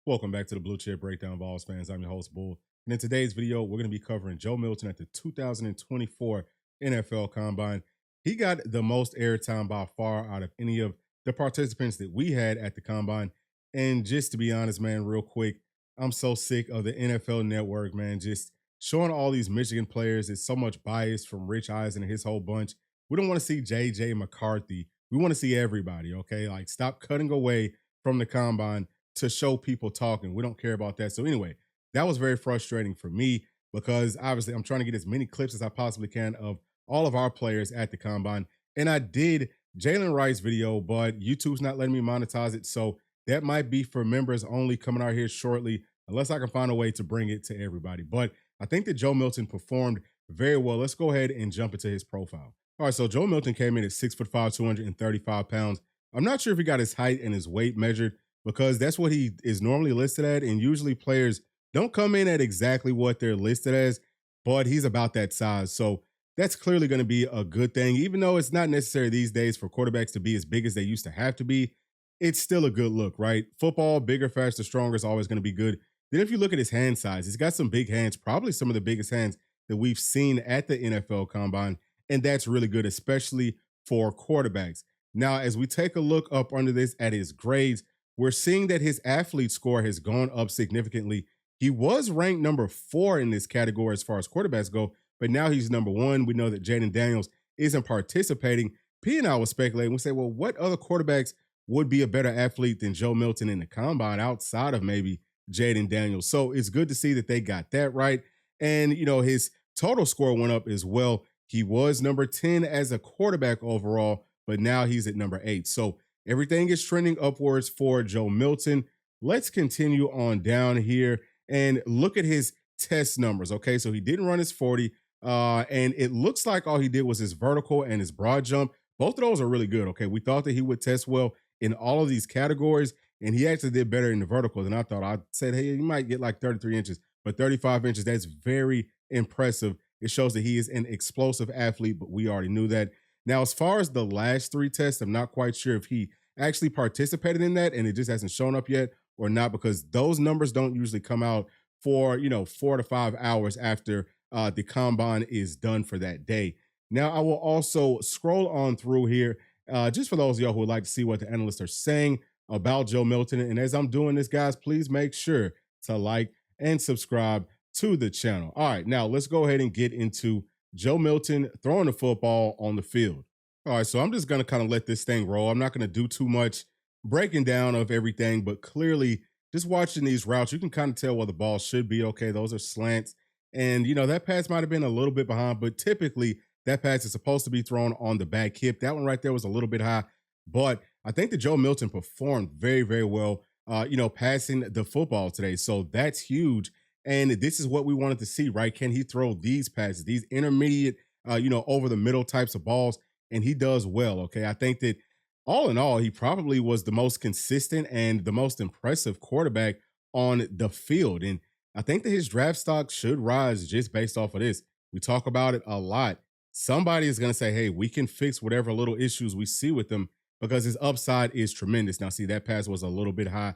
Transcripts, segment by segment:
Welcome back to the Blue Chip Breakdown, Vols fans. I'm your host, Bull. And in today's video, we're going to be covering Joe Milton at the 2024 NFL Combine. He got the most airtime by far out of any of the participants that we had at the Combine. And just to be honest, man, real quick, I'm so sick of the NFL Network, man, just showing all these Michigan players. It's so much bias from Rich Eisen and his whole bunch. We don't want to see J.J. McCarthy. We want to see everybody, okay? Like, stop cutting away from the Combine to show people talking. We don't care about that. So anyway, that was very frustrating for me because obviously I'm trying to get as many clips as I possibly can of all of our players at the Combine. And I did Jalen Wright's video, but YouTube's not letting me monetize it. So that might be for members only coming out here shortly, unless I can find a way to bring it to everybody. But I think that Joe Milton performed very well. Let's go ahead and jump into his profile. All right, so Joe Milton came in at 6'5", 235 pounds. I'm not sure if he got his height and his weight measured, because that's what he is normally listed at. And usually players don't come in at exactly what they're listed as, but he's about that size. So that's clearly going to be a good thing. Even though it's not necessary these days for quarterbacks to be as big as they used to have to be, it's still a good look, right? Football, bigger, faster, stronger is always going to be good. Then if you look at his hand size, he's got some big hands, probably some of the biggest hands that we've seen at the NFL Combine. And that's really good, especially for quarterbacks. Now, as we take a look up under this at his grades, we're seeing that his athlete score has gone up significantly. He was ranked number 4 in this category as far as quarterbacks go, but now he's number 1. We know that Jaden Daniels isn't participating. P and I was speculating. We say, well, what other quarterbacks would be a better athlete than Joe Milton in the Combine outside of maybe Jaden Daniels? So it's good to see that they got that right. And, his total score went up as well. He was number 10 as a quarterback overall, but now he's at number 8. So everything is trending upwards for Joe Milton. Let's continue on down here and look at his test numbers. Okay, so he didn't run his 40, and it looks like all he did was his vertical and his broad jump. Both of those are really good. Okay, we thought that he would test well in all of these categories, and he actually did better in the vertical than I thought. I said, hey, he might get like 33 inches, but 35 inches, that's very impressive. It shows that he is an explosive athlete, but we already knew that. Now, as far as the last 3 tests, I'm not quite sure if he actually participated in that and it just hasn't shown up yet or not, because those numbers don't usually come out for, 4 to 5 hours after the Combine is done for that day. Now, I will also scroll on through here just for those of y'all who would like to see what the analysts are saying about Joe Milton. And as I'm doing this, guys, please make sure to like and subscribe to the channel. All right, now let's go ahead and get into Joe Milton throwing the football on the field. All right, so I'm just going to kind of let this thing roll. I'm not going to do too much breaking down of everything, but clearly just watching these routes, you can kind of tell where the ball should be. Okay, those are slants. And, that pass might have been a little bit behind, but typically that pass is supposed to be thrown on the back hip. That one right there was a little bit high, but I think that Joe Milton performed very, very well, passing the football today. So that's huge. And this is what we wanted to see, right? Can he throw these passes, these intermediate, over the middle types of balls? And he does well, okay? I think that all in all, he probably was the most consistent and the most impressive quarterback on the field. And I think that his draft stock should rise just based off of this. We talk about it a lot. Somebody is going to say, hey, we can fix whatever little issues we see with him because his upside is tremendous. Now, see, that pass was a little bit high.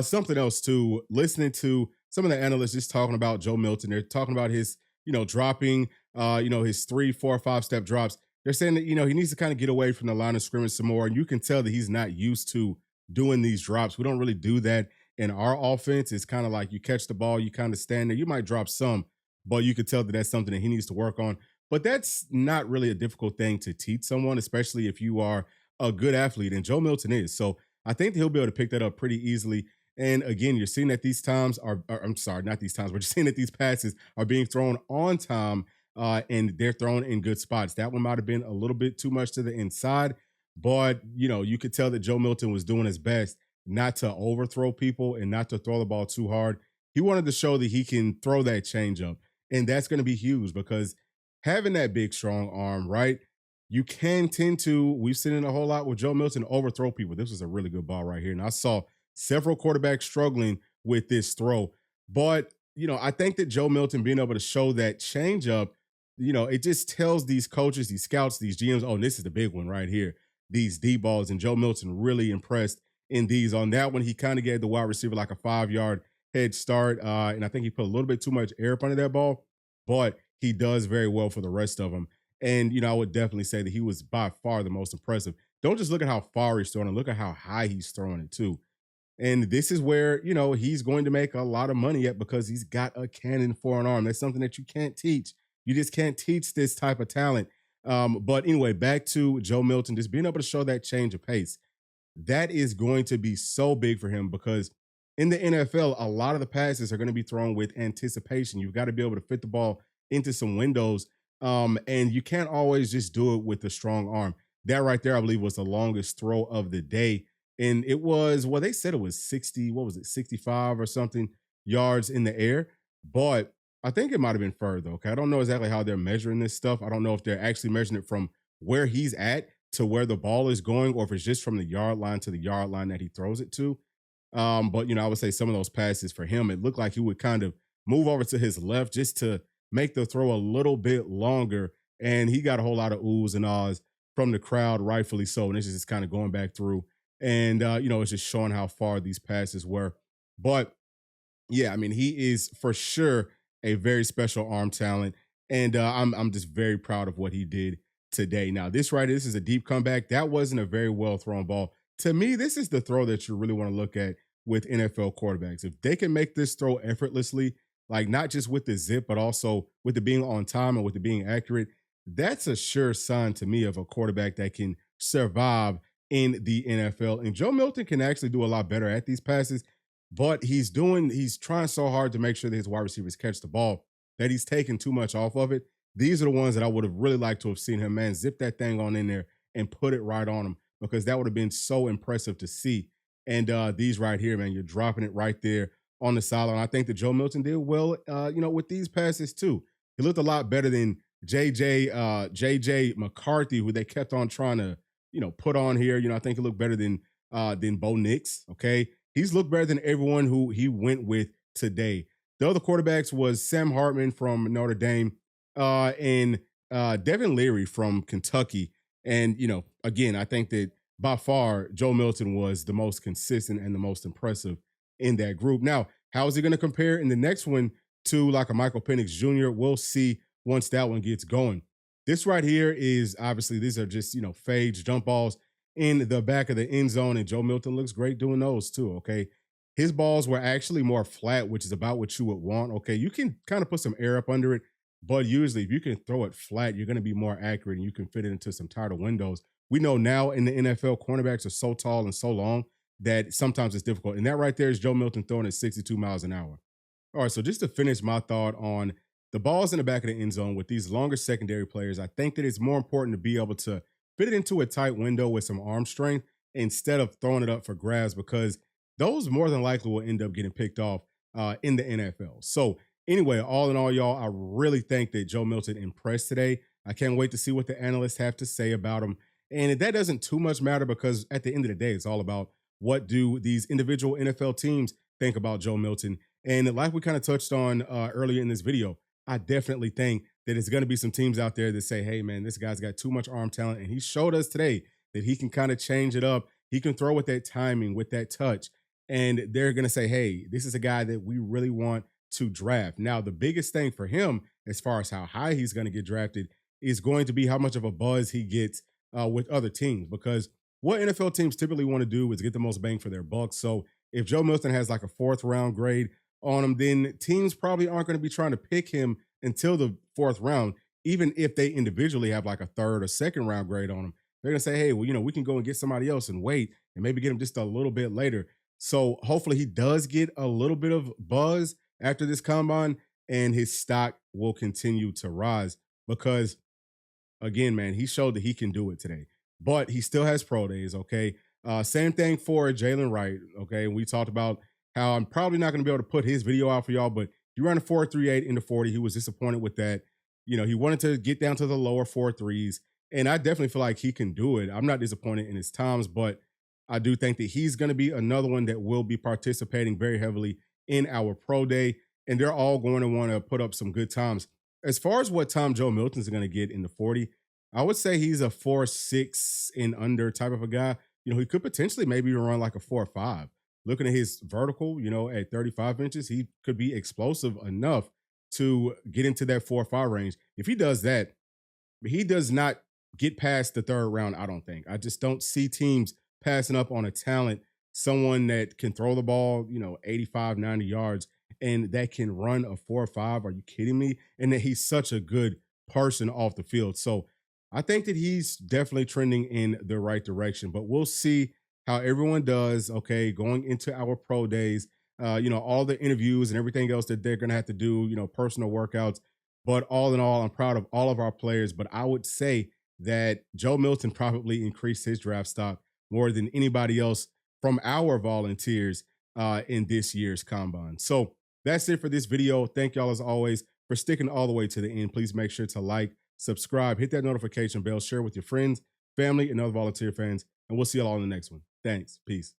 Something else too, listening to some of the analysts just talking about Joe Milton. They're talking about his, dropping, his 3, 4, 5-step drops. They're saying that, he needs to kind of get away from the line of scrimmage some more. And you can tell that he's not used to doing these drops. We don't really do that in our offense. It's kind of like you catch the ball, you kind of stand there. You might drop some, but you could tell that that's something that he needs to work on. But that's not really a difficult thing to teach someone, especially if you are a good athlete. And Joe Milton is. So I think that he'll be able to pick that up pretty easily. And again, you're seeing that these times I'm sorry, not these times, but you're seeing that these passes are being thrown on time and they're thrown in good spots. That one might have been a little bit too much to the inside, but you could tell that Joe Milton was doing his best not to overthrow people and not to throw the ball too hard. He wanted to show that he can throw that changeup, and that's going to be huge because having that big, strong arm, right? You can tend to, we've seen it a whole lot with Joe Milton, overthrow people. This was a really good ball right here. And I saw several quarterbacks struggling with this throw. But, I think that Joe Milton being able to show that changeup, it just tells these coaches, these scouts, these GMs, oh, this is the big one right here, these deep balls. And Joe Milton really impressed in these. On that one, he kind of gave the wide receiver like a 5 yard head start. And I think he put a little bit too much air up under that ball, but he does very well for the rest of them. And, I would definitely say that he was by far the most impressive. Don't just look at how far he's throwing it, look at how high he's throwing it too. And this is where, he's going to make a lot of money at because he's got a cannon for an arm. That's something that you can't teach. You just can't teach this type of talent. But anyway, back to Joe Milton, just being able to show that change of pace. That is going to be so big for him because in the NFL, a lot of the passes are going to be thrown with anticipation. You've got to be able to fit the ball into some windows. And you can't always just do it with a strong arm. That right there, I believe, was the longest throw of the day. And it was, well, they said it was 60, what was it, 65 or something yards in the air. But I think it might have been further. Okay. I don't know exactly how they're measuring this stuff. I don't know if they're actually measuring it from where he's at to where the ball is going, or if it's just from the yard line to the yard line that he throws it to. But I would say some of those passes for him, it looked like he would kind of move over to his left just to make the throw a little bit longer. And he got a whole lot of oohs and ahs from the crowd, rightfully so. And this is just kind of going back through. And it's just showing how far these passes were. But yeah, I mean, he is for sure a very special arm talent. And I'm just very proud of what he did today. Now, this is a deep comeback. That wasn't a very well thrown ball. To me, this is the throw that you really want to look at with NFL quarterbacks. If they can make this throw effortlessly, like not just with the zip, but also with it being on time and with it being accurate, that's a sure sign to me of a quarterback that can survive in the NFL. And Joe Milton can actually do a lot better at these passes, but he's trying so hard to make sure that his wide receivers catch the ball that he's taking too much off of it. These are the ones that I would have really liked to have seen him, man, zip that thing on in there and put it right on him, because that would have been so impressive to see. And these right here, man, you're dropping it right there on the sideline. I think that Joe Milton did well, with these passes too. He looked a lot better than JJ McCarthy, who they kept on trying to, put on here. I think he looked better than Bo Nix. Okay. He's looked better than everyone who he went with today. The other quarterbacks was Sam Hartman from Notre Dame, and Devin Leary from Kentucky. And, again, I think that by far Joe Milton was the most consistent and the most impressive in that group. Now, how is he going to compare in the next one to like a Michael Penix Jr.? We'll see once that one gets going. This right here is obviously, these are just, fades, jump balls in the back of the end zone. And Joe Milton looks great doing those too. Okay. His balls were actually more flat, which is about what you would want. Okay. You can kind of put some air up under it, but usually if you can throw it flat, you're going to be more accurate and you can fit it into some tighter windows. We know now in the NFL, cornerbacks are so tall and so long that sometimes it's difficult. And that right there is Joe Milton throwing at 62 miles an hour. All right, so just to finish my thought on the balls in the back of the end zone with these longer secondary players, I think that it's more important to be able to fit it into a tight window with some arm strength instead of throwing it up for grabs, because those more than likely will end up getting picked off in the NFL. So anyway, all in all, y'all, I really think that Joe Milton impressed today. I can't wait to see what the analysts have to say about him. And that doesn't too much matter, because at the end of the day, it's all about what do these individual NFL teams think about Joe Milton. And like we kind of touched on earlier in this video, I definitely think that it's going to be some teams out there that say, hey, man, this guy's got too much arm talent. And he showed us today that he can kind of change it up. He can throw with that timing, with that touch. And they're going to say, hey, this is a guy that we really want to draft. Now, the biggest thing for him, as far as how high he's going to get drafted, is going to be how much of a buzz he gets with other teams, because what NFL teams typically want to do is get the most bang for their buck. So if Joe Milton has like a 4th round grade on him, then teams probably aren't going to be trying to pick him until the 4th round, even if they individually have like a 3rd or 2nd round grade on him. They're going to say, hey, well, we can go and get somebody else and wait and maybe get him just a little bit later. So hopefully he does get a little bit of buzz after this combine and his stock will continue to rise, because again, man, he showed that he can do it today, but he still has pro days. Okay. Same thing for Jalen Wright. Okay. We talked about how I'm probably not going to be able to put his video out for y'all, but he ran a 4.38 in the 40. He was disappointed with that. He wanted to get down to the lower 4.3s, and I definitely feel like he can do it. I'm not disappointed in his times, but I do think that he's going to be another one that will be participating very heavily in our pro day, and they're all going to want to put up some good times. As far as what time Joe Milton's going to get in the 40, I would say he's a 4.6 and under type of a guy, he could potentially maybe run like a 4.5. Looking at his vertical, at 35 inches, he could be explosive enough to get into that 4.5 range. If he does that, he does not get past the third round, I don't think. I just don't see teams passing up on a talent, someone that can throw the ball, 85, 90 yards, and that can run a 4.5. Are you kidding me? And that he's such a good person off the field. So I think that he's definitely trending in the right direction, but we'll see how everyone does, okay, going into our pro days, all the interviews and everything else that they're going to have to do, personal workouts. But all in all, I'm proud of all of our players. But I would say that Joe Milton probably increased his draft stock more than anybody else from our volunteers in this year's combine. So that's it for this video. Thank y'all as always for sticking all the way to the end. Please make sure to like, subscribe, hit that notification bell, share with your friends, family, and other volunteer fans. And we'll see y'all on the next one. Thanks. Peace.